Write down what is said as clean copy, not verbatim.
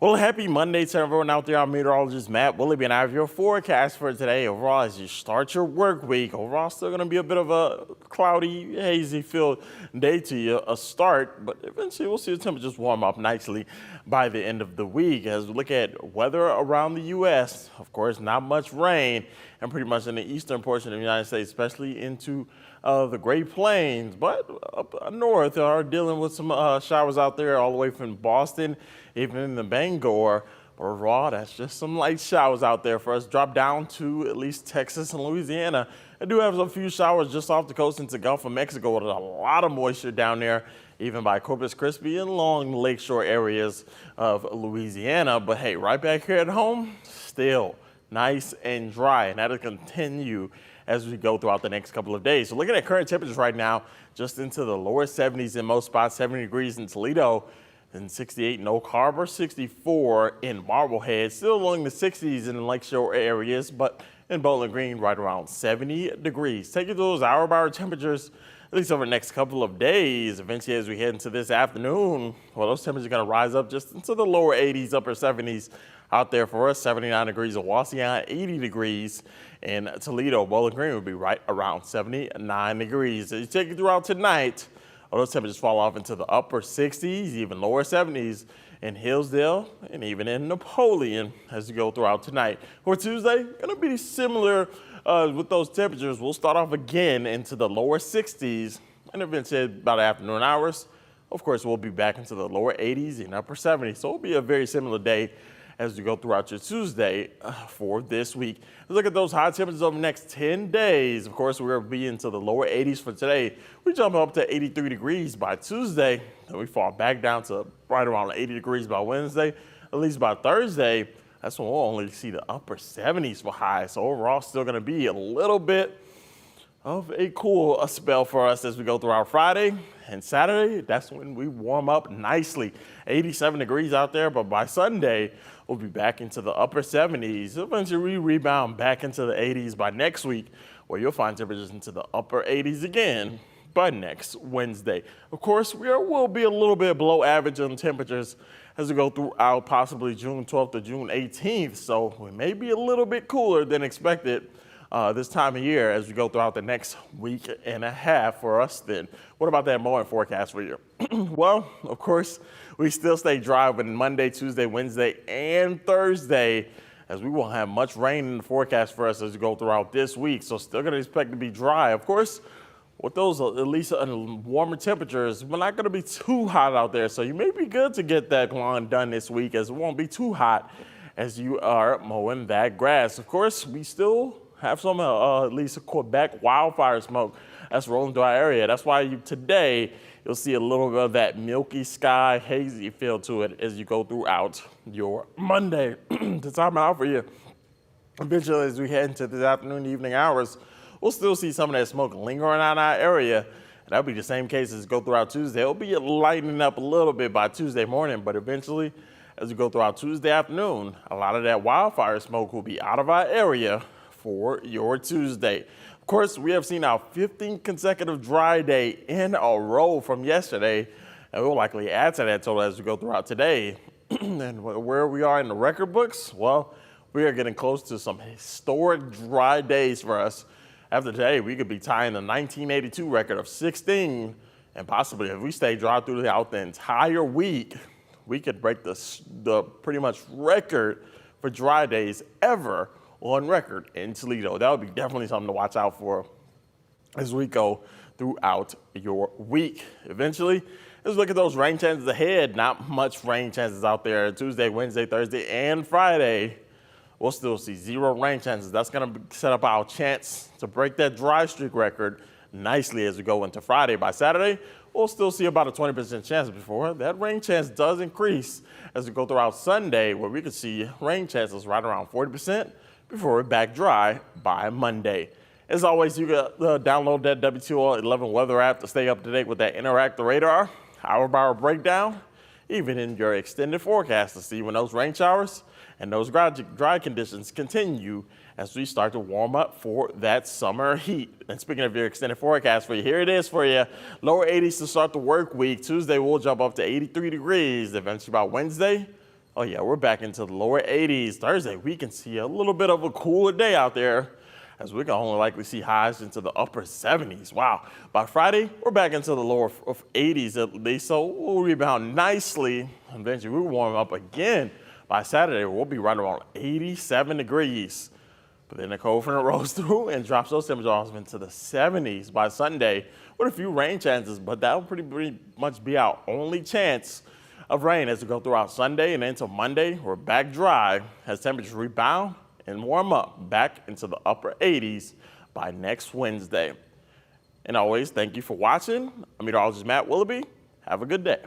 Well, happy Monday to everyone out there. I'm meteorologist Matt Willoughby, and I have your forecast for today. Overall, as you start your work week, overall, still going to be a bit of a cloudy, hazy filled day to you, a start, but eventually we'll see the temperatures warm up nicely by the end of the week. As we look at weather around the U.S., of course, not much rain, and pretty much in the eastern portion of the United States, especially into the Great Plains, but up north are dealing with some showers out there all the way from Boston, even in the Bangor. But overall, that's just some light showers out there for us. Drop down to at least Texas and Louisiana. I do have a few showers just off the coast into Gulf of Mexico with a lot of moisture down there, even by Corpus Christi and along the lakeshore areas of Louisiana. But hey, right back here at home, still nice and dry, and that'll continue as we go throughout the next couple of days. So looking at current temperatures right now, just into the lower 70s in most spots, 70 degrees in Toledo, and 68 in Oak Harbor, 64 in Marblehead, still along the 60s in the lakeshore areas, but in Bowling Green, right around 70 degrees. Taking those hour-by-hour temperatures, at least over the next couple of days, eventually as we head into this afternoon, well, those temperatures are going to rise up just into the lower 80s, upper 70s out there for us. 79 degrees in Wasion, 80 degrees in Toledo. Bowling Green would be right around 79 degrees. As you take it throughout tonight, those temperatures fall off into the upper 60s, even lower 70s in Hillsdale and even in Napoleon as you go throughout tonight. For Tuesday, going to be similar with those temperatures. We'll start off again into the lower 60s and eventually about afternoon hours. Of course, we'll be back into the lower 80s and upper 70s. So it'll be a very similar day as you go throughout your Tuesday for this week. Let's look at those high temperatures over the next 10 days. Of course, we're going to be into the lower 80s for today. We jump up to 83 degrees by Tuesday, and we fall back down to right around 80 degrees by Wednesday. At least by Thursday, that's when we'll only see the upper 70s for highs. So overall, still going to be a little bit of a cool spell for us as we go throughout Friday and Saturday. That's when we warm up nicely. 87 degrees out there, but by Sunday, we'll be back into the upper 70s. Eventually, we rebound back into the 80s by next week, where you'll find temperatures into the upper 80s again by next Wednesday. Of course, will be a little bit below average on temperatures as we go throughout possibly June 12th to June 18th. So we may be a little bit cooler than expected this time of year as we go throughout the next week and a half for us then. What about that morning forecast for you? Well, of course, we still stay dry, but Monday, Tuesday, Wednesday, and Thursday, as we won't have much rain in the forecast for us as we go throughout this week. So still going to expect to be dry. Of course, with those at least warmer temperatures, we're not going to be too hot out there. So you may be good to get that lawn done this week, as it won't be too hot as you are mowing that grass. Of course, we still have some at least Quebec wildfire smoke that's rolling through our area. That's why today you'll see a little bit of that milky sky, hazy feel to it as you go throughout your Monday. To time out for you, eventually as we head into this afternoon, evening hours, we'll still see some of that smoke lingering on our area. And that'll be the same case as go throughout Tuesday. It'll be lightening up a little bit by Tuesday morning, but eventually as we go throughout Tuesday afternoon, a lot of that wildfire smoke will be out of our area for your Tuesday. Of course, we have seen our 15th consecutive dry day in a row from yesterday, and we'll likely add to that total as we go throughout today. And where we are in the record books, well, we are getting close to some historic dry days for us. After today, we could be tying the 1982 record of 16, and possibly if we stay dry throughout the entire week, we could break the pretty much record for dry days ever on record in Toledo. That would be definitely something to watch out for as we go throughout your week. Eventually, let's look at those rain chances ahead. Not much rain chances out there Tuesday, Wednesday, Thursday, and Friday. We'll still see 0 rain chances. That's going to set up our chance to break that dry streak record nicely as we go into Friday. By Saturday, we'll still see about a 20% chance before that rain chance does increase as we go throughout Sunday, where we could see rain chances right around 40%. Before we're back dry by Monday. As always, you can download that WTOL 11 weather app to stay up to date with that interactive radar, hour-by-hour breakdown, even in your extended forecast to see when those rain showers and those dry conditions continue as we start to warm up for that summer heat. And speaking of your extended forecast for you, here it is for you. Lower 80s to start the work week. Tuesday, we'll jump up to 83 degrees. Eventually by Wednesday, Oh yeah, we're back into the lower 80s. Thursday, we can see a little bit of a cooler day out there as we can only likely see highs into the upper 70s. Wow. By Friday, we're back into the lower 80s at least, so we'll rebound nicely. Eventually, we'll warm up again. By Saturday, we'll be right around 87 degrees. But then the cold front rolls through and drops those temperatures into the 70s by Sunday with a few rain chances, but that'll pretty much be our only chance of rain as we go throughout Sunday and into Monday. We're back dry as temperatures rebound and warm up back into the upper 80s by next Wednesday. And always, thank you for watching. I'm meteorologist Matt Willoughby. Have a good day.